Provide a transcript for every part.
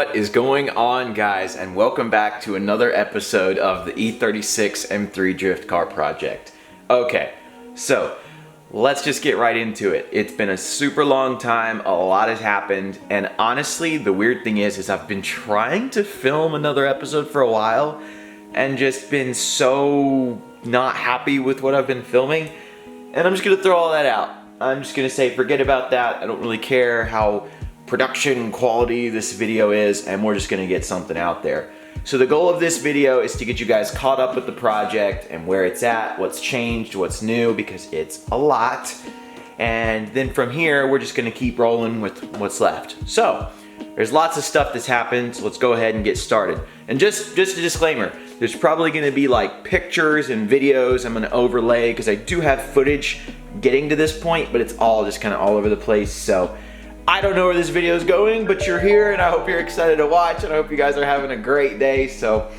What is going on, guys, and welcome back to another episode of the E36 M3 Drift Car Project. Okay, so let's just get right into it. It's been a super long time, a lot has happened, and honestly, the weird thing is I've been trying to film another episode for a while and just been so not happy with what I've been filming, and I'm just gonna throw all that out. I'm just gonna say forget about that. I don't really care how production quality this video is, and we're just gonna get something out there. So the goal of this video is to get you guys caught up with the project and where it's at, what's changed, what's new, because it's a lot. And then from here, we're just gonna keep rolling with what's left. So there's lots of stuff that's happened, so let's go ahead and get started. And just a disclaimer, there's probably gonna be like pictures and videos I'm gonna overlay, because I do have footage getting to this point, but it's all just kind of all over the place. So I don't know where this video is going, but you're here and I hope you're excited to watch, and I hope you guys are having a great day. So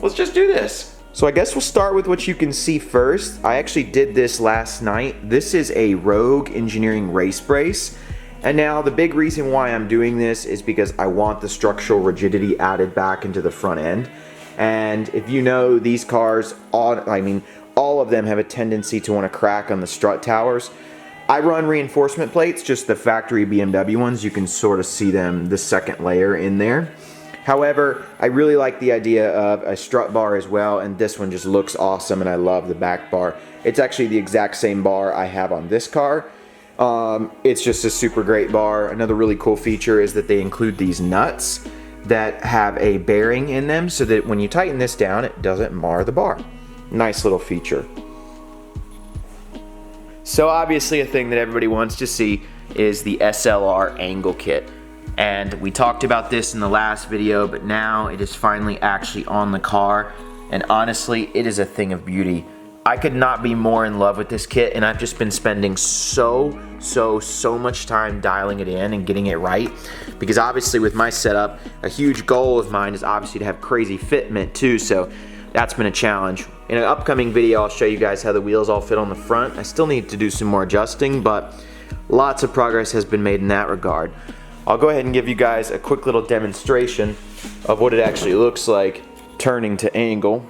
let's just do this. So I guess we'll start with what you can see first. I actually did this last night. This is a Rogue Engineering race brace. And now the big reason why I'm doing this is because I want the structural rigidity added back into the front end. And if you know, these cars, all of them have a tendency to want to crack on the strut towers. I run reinforcement plates, just the factory BMW ones. You can sort of see them, the second layer in there. However, I really like the idea of a strut bar as well, and this one just looks awesome, and I love the back bar. It's actually the exact same bar I have on this car. It's just a super great bar. Another really cool feature is that they include these nuts that have a bearing in them, so that when you tighten this down, it doesn't mar the bar. Nice little feature. So obviously a thing that everybody wants to see is the SLR angle kit. And we talked about this in the last video, but now it is finally actually on the car. And honestly, it is a thing of beauty. I could not be more in love with this kit, and I've just been spending so much time dialing it in and getting it right. Because obviously with my setup, a huge goal of mine is obviously to have crazy fitment too, so that's been a challenge. In an upcoming video, I'll show you guys how the wheels all fit on the front. I still need to do some more adjusting, but lots of progress has been made in that regard. I'll go ahead and give you guys a quick little demonstration of what it actually looks like turning to angle.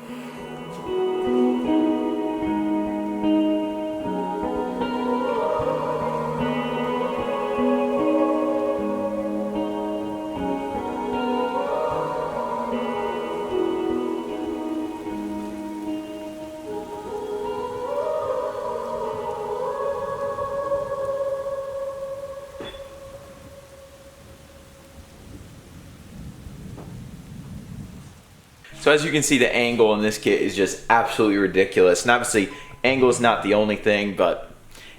So as you can see, the angle in this kit is just absolutely ridiculous. And obviously, angle is not the only thing, but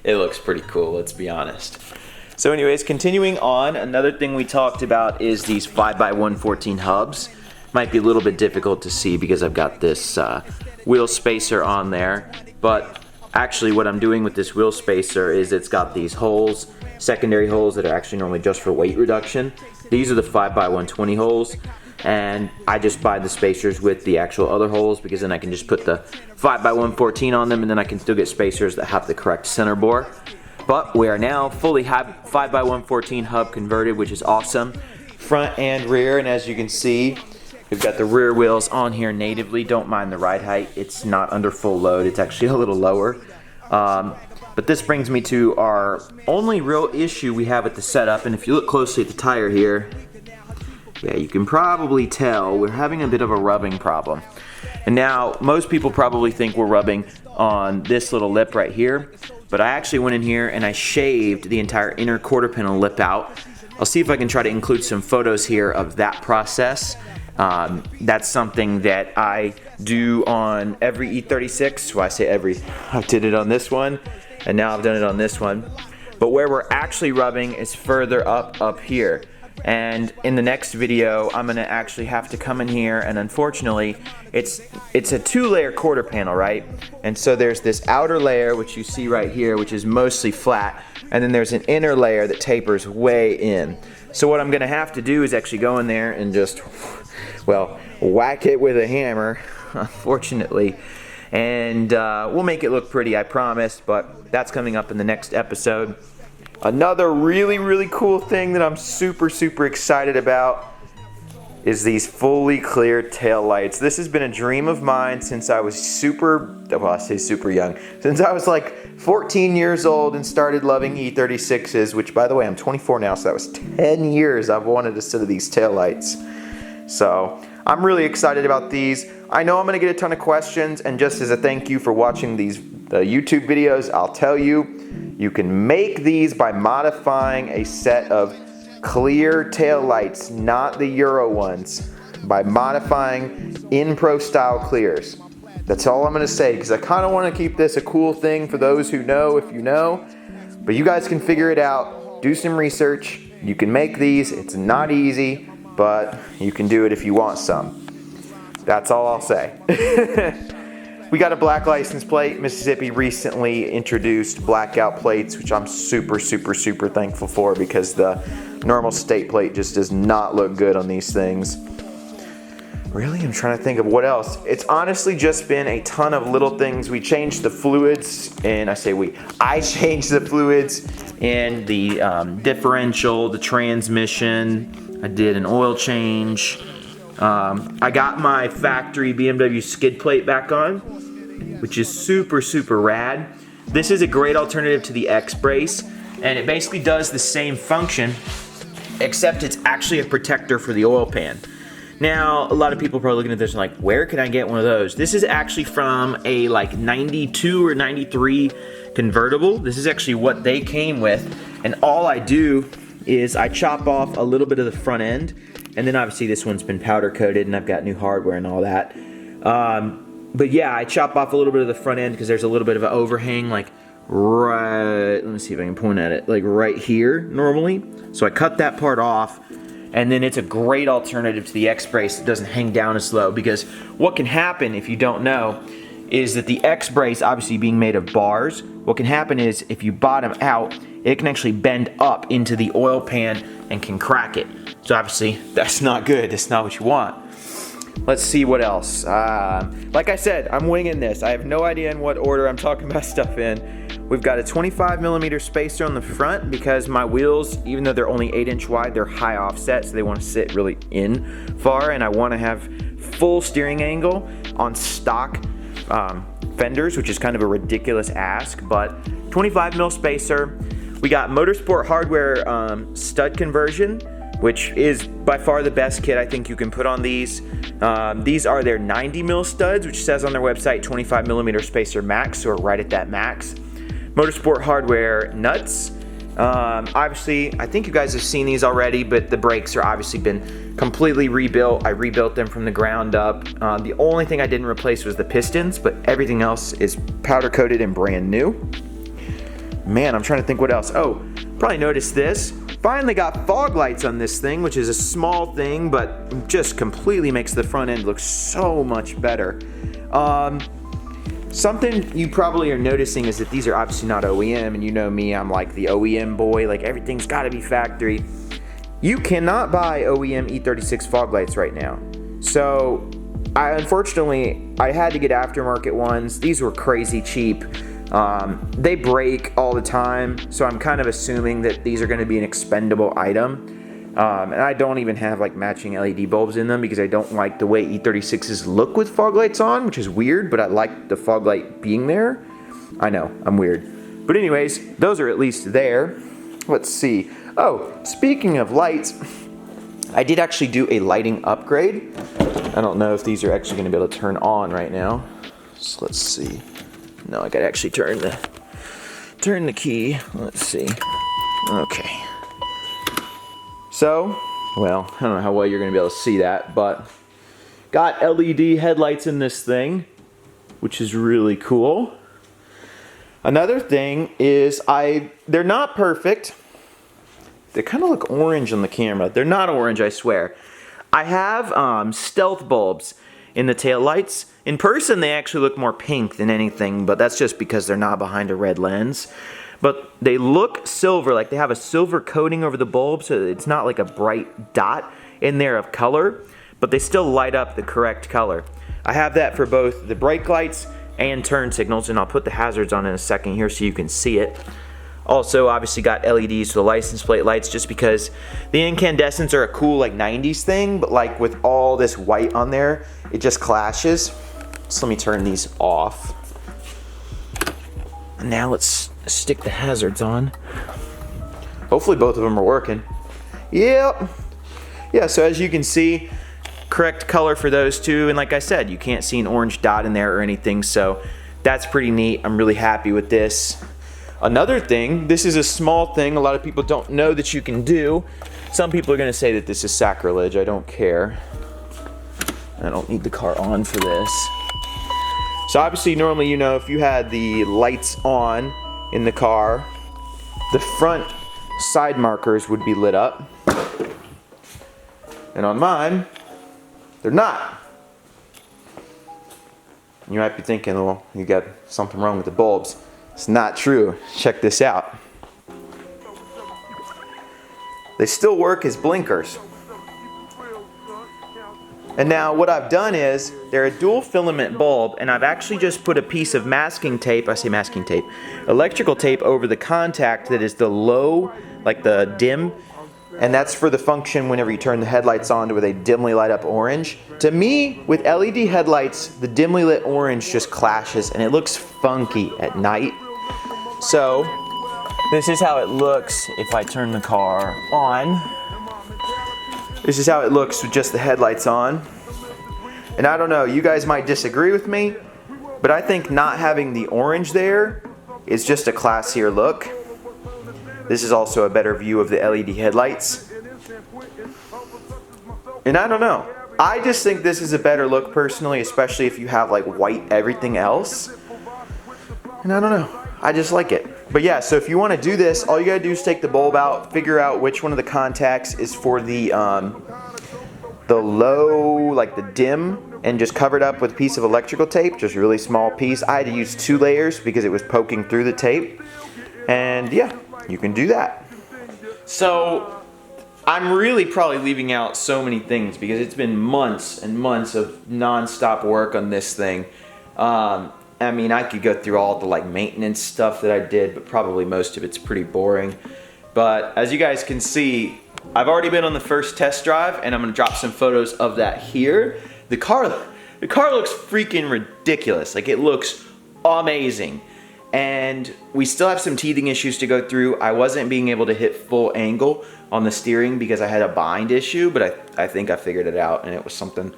it looks pretty cool, let's be honest. So anyways, continuing on, another thing we talked about is these 5x114 hubs. Might be a little bit difficult to see because I've got this wheel spacer on there. But actually what I'm doing with this wheel spacer is it's got these holes, secondary holes that are actually normally just for weight reduction. These are the 5x120 holes. And I just buy the spacers with the actual other holes, because then I can just put the 5x114 on them, and then I can still get spacers that have the correct center bore. But we are now fully 5x114 hub converted, which is awesome. Front and rear, and as you can see, we've got the rear wheels on here natively. Don't mind the ride height, it's not under full load, it's actually a little lower. But this brings me to our only real issue we have with the setup, and if you look closely at the tire here, yeah, you can probably tell we're having a bit of a rubbing problem. And now, most people probably think we're rubbing on this little lip right here, but I actually went in here and I shaved the entire inner quarter panel lip out. I'll see if I can try to include some photos here of that process. That's something that I do on every E36. Well, I say every, I did it on this one, and now I've done it on this one. But where we're actually rubbing is further up here. And in the next video, I'm gonna actually have to come in here, and unfortunately, it's a two-layer quarter panel, right? And so there's this outer layer, which you see right here, which is mostly flat, and then there's an inner layer that tapers way in. So what I'm gonna have to do is actually go in there and just, well, whack it with a hammer, unfortunately, and we'll make it look pretty, I promise, but that's coming up in the next episode. Another really cool thing that I'm super excited about is these fully clear tail lights. This has been a dream of mine since I was well, I say super young, since I was like 14 years old and started loving E36s, which by the way, I'm 24 now, so that was 10 years I've wanted a set of these tail lights. So I'm really excited about these. I know I'm gonna get a ton of questions, and just as a thank you for watching these YouTube videos, I'll tell you, you can make these by modifying a set of clear tail lights, not the Euro ones, by modifying InPro style clears. That's all I'm gonna say, because I kind of want to keep this a cool thing for those who know, if you know. But you guys can figure it out, do some research. You can make these. It's not easy, but you can do it if you want some. That's all I'll say. We got a black license plate. Mississippi recently introduced blackout plates, which I'm super thankful for, because the normal state plate just does not look good on these things. Really, I'm trying to think of what else. It's honestly just been a ton of little things. We changed the fluids, and I changed the fluids in the differential, the transmission. I did an oil change. I got my factory BMW skid plate back on, which is super rad. This is a great alternative to the X-brace, and it basically does the same function, except it's actually a protector for the oil pan. Now, a lot of people are probably looking at this and like, where can I get one of those? This is actually from a like 92 or 93 convertible. This is actually what they came with, and all I do is I chop off a little bit of the front end, and then obviously this one's been powder coated and I've got new hardware and all that. But yeah, I chop off a little bit of the front end because there's a little bit of an overhang, like right, let me see if I can point at it, like right here normally. So I cut that part off, and then it's a great alternative to the X-brace that doesn't hang down as low, because what can happen, if you don't know, is that the X-brace, obviously being made of bars, what can happen is if you bottom out, it can actually bend up into the oil pan and can crack it. So obviously that's not good, that's not what you want. Let's see what else. Like I said, I'm winging this. I have no idea in what order I'm talking about stuff in. We've got a 25mm spacer on the front because my wheels, even though they're only 8" wide, they're high offset, so they want to sit really in far, and I want to have full steering angle on stock fenders, which is kind of a ridiculous ask, but 25mm spacer. We got Motorsport Hardware stud conversion, which is by far the best kit I think you can put on these. These are their 90mm studs, which says on their website 25mm spacer max, so we're right at that max. Motorsport Hardware nuts. Obviously, I think you guys have seen these already, but the brakes are obviously been completely rebuilt. I rebuilt them from the ground up. The only thing I didn't replace was the pistons, but everything else is powder coated and brand new. Man, I'm trying to think what else. Oh, probably noticed this. Finally got fog lights on this thing, which is a small thing, but just completely makes the front end look so much better. Something you probably are noticing is that these are obviously not OEM, and you know me, I'm like the OEM boy, like everything's gotta be factory. You cannot buy OEM E36 fog lights right now. So, unfortunately, I had to get aftermarket ones. These were crazy cheap. They break all the time, so I'm kind of assuming that these are gonna be an expendable item. And I don't even have like matching LED bulbs in them because I don't like the way E36s look with fog lights on, which is weird, but I like the fog light being there. I know, I'm weird. But anyways, those are at least there. Let's see. Oh, speaking of lights, I did actually do a lighting upgrade. I don't know if these are actually gonna be able to turn on right now. So let's see. No, I gotta actually turn the key. Let's see. Okay. So, well, I don't know how well you're gonna be able to see that, but got LED headlights in this thing, which is really cool. Another thing is they're not perfect. They kind of look orange on the camera. They're not orange, I swear. I have stealth bulbs in the taillights. In person, they actually look more pink than anything, but that's just because they're not behind a red lens. But they look silver, like they have a silver coating over the bulb, so it's not like a bright dot in there of color, but they still light up the correct color. I have that for both the brake lights and turn signals, and I'll put the hazards on in a second here so you can see it. Also, obviously got LEDs for the license plate lights just because the incandescents are a cool like 90s thing, but like with all this white on there, it just clashes. So let me turn these off. Now let's stick the hazards on. Hopefully both of them are working. Yep. Yeah, so as you can see, correct color for those two, and like I said, you can't see an orange dot in there or anything, so that's pretty neat. I'm really happy with this. Another thing, this is a small thing a lot of people don't know that you can do. Some people are gonna say that this is sacrilege. I don't care. I don't need the car on for this. So obviously, normally, you know, if you had the lights on in the car, the front side markers would be lit up. And on mine, they're not. You might be thinking, well, you got something wrong with the bulbs. It's not true. Check this out. They still work as blinkers. And now what I've done is, they're a dual filament bulb, and I've actually just put a piece of masking tape, I say masking tape, electrical tape over the contact that is the low, like the dim, and that's for the function whenever you turn the headlights on to where they dimly light up orange. To me, with LED headlights, the dimly lit orange just clashes and it looks funky at night. So, this is how it looks if I turn the car on. This is how it looks with just the headlights on. And I don't know, you guys might disagree with me, but I think not having the orange there is just a classier look. This is also a better view of the LED headlights. And I don't know, I just think this is a better look personally, especially if you have like white everything else. And I don't know, I just like it. But yeah, so if you want to do this, all you gotta do is take the bulb out, figure out which one of the contacts is for the low, like the dim, and just cover it up with a piece of electrical tape, just a really small piece. I had to use 2 layers because it was poking through the tape. And yeah, you can do that. So I'm really probably leaving out so many things because it's been months and months of non-stop work on this thing. I mean, I could go through all the like maintenance stuff that I did, but probably most of it's pretty boring. But as you guys can see, I've already been on the first test drive, and I'm gonna drop some photos of that here. The car looks freaking ridiculous. Like, it looks amazing. And we still have some teething issues to go through. I wasn't being able to hit full angle on the steering because I had a bind issue, but I think I figured it out, and it was something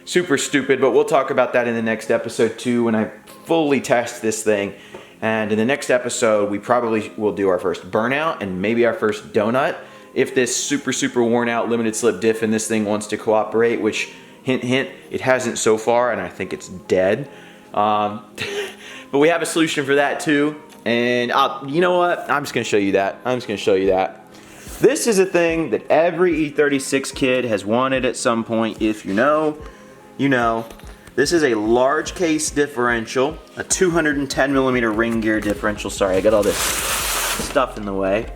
super stupid. But we'll talk about that in the next episode too, when I fully test this thing. And in the next episode, we probably will do our first burnout and maybe our first donut if this super worn out limited slip diff in this thing wants to cooperate, which hint hint, it hasn't so far, and I think it's dead. But we have a solution for that too. And you know what? I'm just gonna show you that. This is a thing that every E36 kid has wanted at some point. If you know, you know. This is a large case differential, a 210 millimeter ring gear differential. Sorry, I got all this stuff in the way.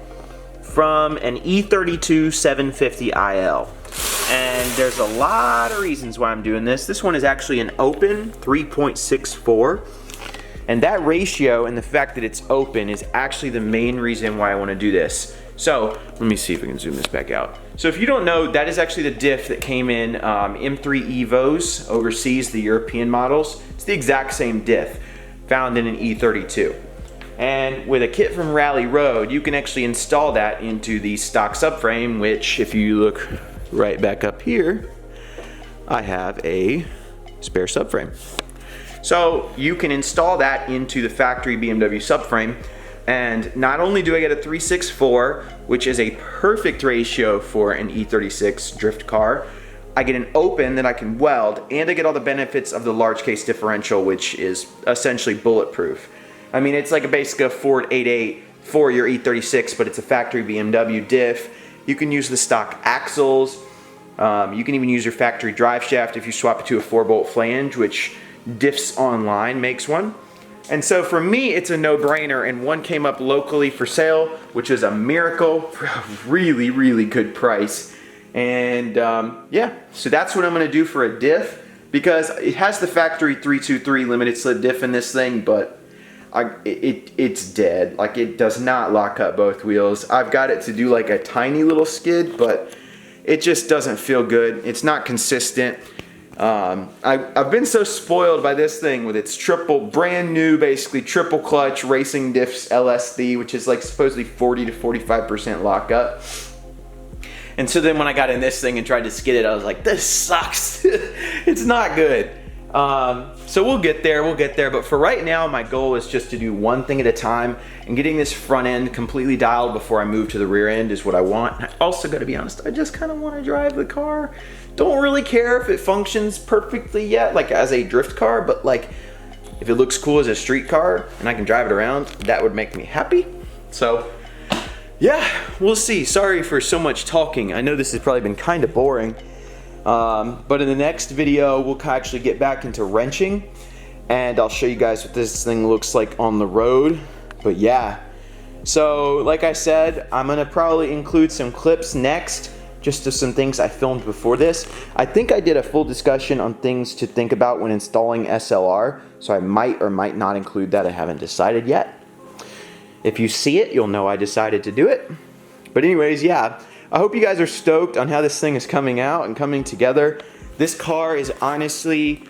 From an E32 750 IL. And there's a lot of reasons why I'm doing this. This one is actually an open 3.64. And that ratio and the fact that it's open is actually the main reason why I want to do this. So, let me see if we can zoom this back out. So if you don't know, that is actually the diff that came in M3 Evos overseas, the European models. It's the exact same diff found in an E32. And with a kit from Rally Road, you can actually install that into the stock subframe, which if you look right back up here, I have a spare subframe. So you can install that into the factory BMW subframe. And not only do I get a 364, which is a perfect ratio for an E36 drift car, I get an open that I can weld, and I get all the benefits of the large case differential, which is essentially bulletproof. I mean, it's like basically a Ford 88 for your E36, but it's a factory BMW diff. You can use the stock axles. You can even use your factory drive shaft if you swap it to a 4-bolt flange, which Diffs Online makes one. And so for me, it's a no-brainer, and one came up locally for sale, which is a miracle for a really good price. And yeah, so that's what I'm gonna do for a diff, because it has the factory 323 limited slip diff in this thing, but it's dead. Like, it does not lock up both wheels. I've got it to do like a tiny little skid, but it just doesn't feel good. It's not consistent. I've been so spoiled by this thing with its brand new, basically triple clutch racing diffs LSD, which is like supposedly 40 to 45% lockup. And so then when I got in this thing and tried to skid it, I was like, this sucks. It's not good. So we'll get there. But for right now, my goal is just to do one thing at a time, and getting this front end completely dialed before I move to the rear end is what I want. And I also gotta be honest, I just kind of want to drive the car. Don't really care if it functions perfectly yet, like as a drift car, but like if it looks cool as a street car and I can drive it around, that would make me happy. So yeah, we'll see. Sorry for so much talking. I know this has probably been kind of boring. But in the next video, we'll actually get back into wrenching, and I'll show you guys what this thing looks like on the road. But yeah, so like I said, I'm gonna probably include some clips next, just of some things I filmed before this. I think I did a full discussion on things to think about when installing SLR, so I might or might not include that. I haven't decided yet. If you see it, you'll know I decided to do it. But anyways, yeah, I hope you guys are stoked on how this thing is coming out and coming together. This car is honestly,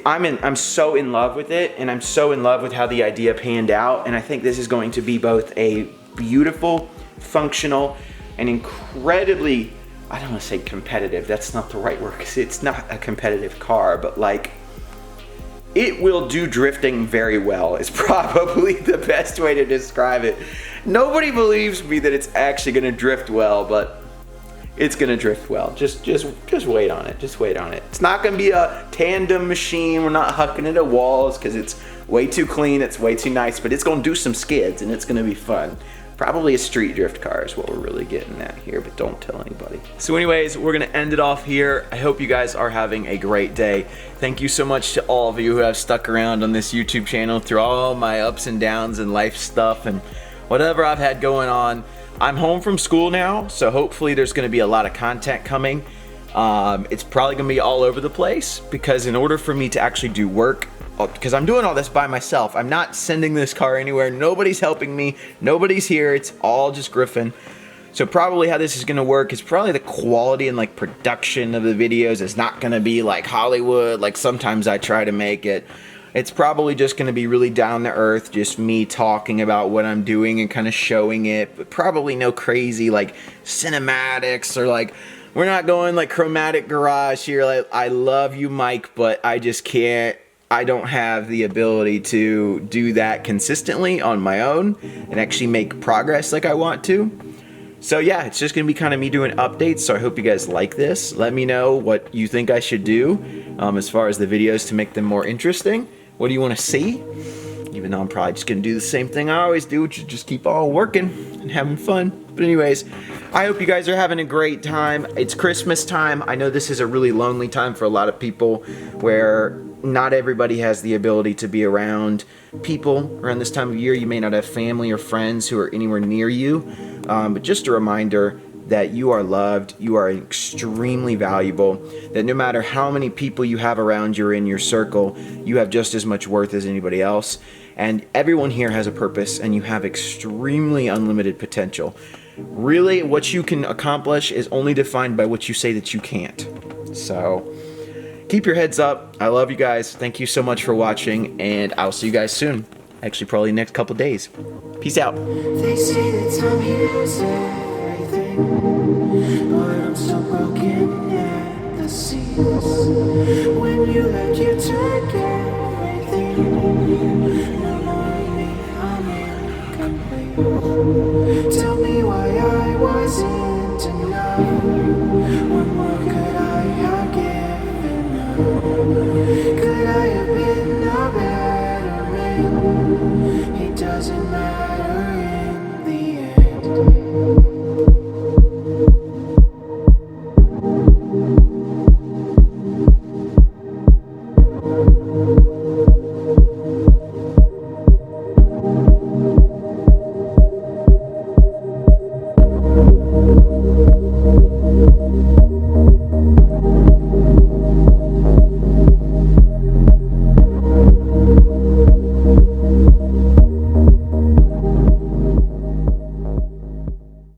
I'm so in love with it, and I'm so in love with how the idea panned out. And I think this is going to be both a beautiful, functional, and incredibly, I don't want to say competitive. That's not the right word, because it's not a competitive car, but like, it will do drifting very well is probably the best way to describe it. Nobody believes me that it's actually gonna drift well, but it's gonna drift well. Just wait on it, just wait on it. It's not gonna be a tandem machine. We're not hucking it at walls because it's way too clean, it's way too nice, but it's gonna do some skids and it's gonna be fun. Probably a street drift car is what we're really getting at here, but don't tell anybody. So anyways, we're gonna end it off here. I hope you guys are having a great day. Thank you so much to all of you who have stuck around on this YouTube channel through all my ups and downs and life stuff and whatever I've had going on. I'm home from school now, so hopefully there's gonna be a lot of content coming. It's probably gonna be all over the place, because in order for me to actually do work, because I'm doing all this by myself. I'm not sending this car anywhere. Nobody's helping me. Nobody's here. It's all just Griffen. So probably how this is gonna work is probably the quality and like production of the videos is not gonna be like Hollywood, like sometimes I try to make it. It's probably just gonna be really down to earth, just me talking about what I'm doing and kind of showing it, but probably no crazy like cinematics or like, we're not going like chromatic garage here. Like, I love you, Mike, but I just can't. I don't have the ability to do that consistently on my own and actually make progress like I want to. So yeah, it's just gonna be kind of me doing updates, so I hope you guys like this. Let me know what you think I should do as far as the videos to make them more interesting. What do you want to see? Even though I'm probably just gonna do the same thing I always do, which is just keep on working and having fun. But anyways, I hope you guys are having a great time. It's Christmas time. I know this is a really lonely time for a lot of people, where not everybody has the ability to be around people around this time of year. You may not have family or friends who are anywhere near you, but just a reminder that you are loved, you are extremely valuable, that no matter how many people you have around you or in your circle, you have just as much worth as anybody else. And everyone here has a purpose, and you have extremely unlimited potential. Really, what you can accomplish is only defined by what you say that you can't. So keep your heads up. I love you guys. Thank you so much for watching, and I'll see you guys soon. Actually, probably next couple days. Peace out. They say that time heals everything, but I'm so broken at the seams. When you let you take everything, no more me, I'm incomplete. Tell me why I wasn't enough.